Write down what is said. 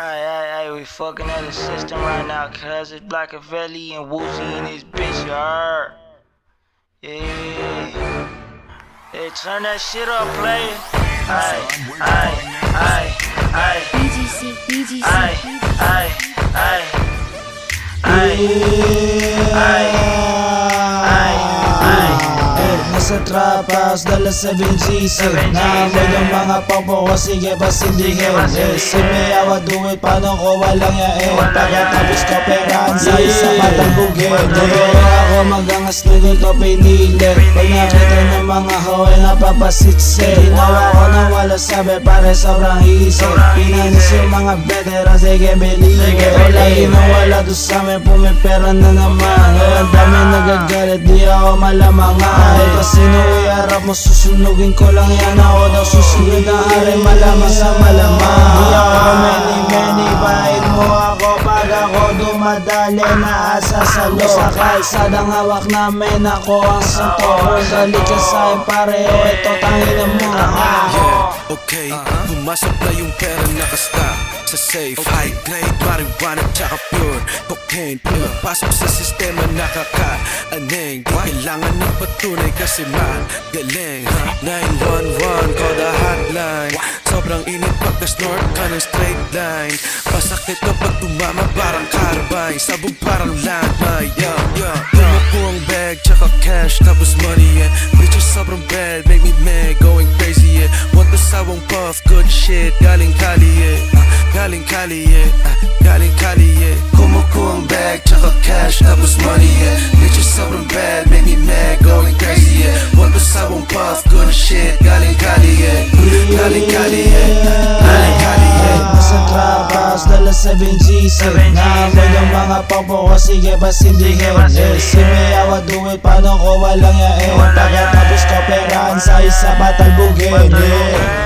Aye, we fucking at the system right now, cuz it's Blackavelli and Woozy in this bitch, you heard? Yeah. Hey, turn that shit up, player. Aye. BGC, BGC, Nasa trap house, dala 7G's Naamoy yung mga popo ko, sige ba sindihin Si Miyawa do it, paano ko walang yain Pagkatapos ko perahan sa isa matambugin Dugay ako magangas na din ko pinilit Pag nakita ng mga hoy napapasitsit Ginawa ko na wala sabi pare sobrang isip Pinanis yung mga veteran, sige believe Wala ginawala doon sa amin, pumipera na naman Ang dami nagagalit, di ako malamangan Sino iarap mo, susunugin ko lang yan Ako daw susunod na ari, malamang sa malamang Di ako many, bahin mo ako Pag ako dumadali na asasalo Sa kalsadang hawak namin, ako ang santo Kung galit ka sa'kin pareho, ito tangina mo Okay, pumasok na yung pera nakasta sa safe High grade, marijuana tsaka pure cocaine Pumapasok sa sistema nakaka-aneng Di kailangan ng patunay kasi magaling 911, call the hotline Sobrang init pagka-snort ka ng straight line Pasakit kapag tumama parang carbine Sabog parang landmine Pumupuang bag tsaka cash tapos money Bitches sobrang bad, make me mad, going crazy Want the sawang puff, good shit, galing Cali Galing Cali Kumukuha ang bag, tsaka cash, tapos money Bitches sobrang bad, make me mad, going crazy Want the sawang puff, good shit, galing Cali Galing Cali Nasa trap house, dala 7G's Naamoy yung mga popo ko, sige ba sindihin Si Miyawa do it, paano ko walang yain Pagkatapos ko perahan sa isa patalbugin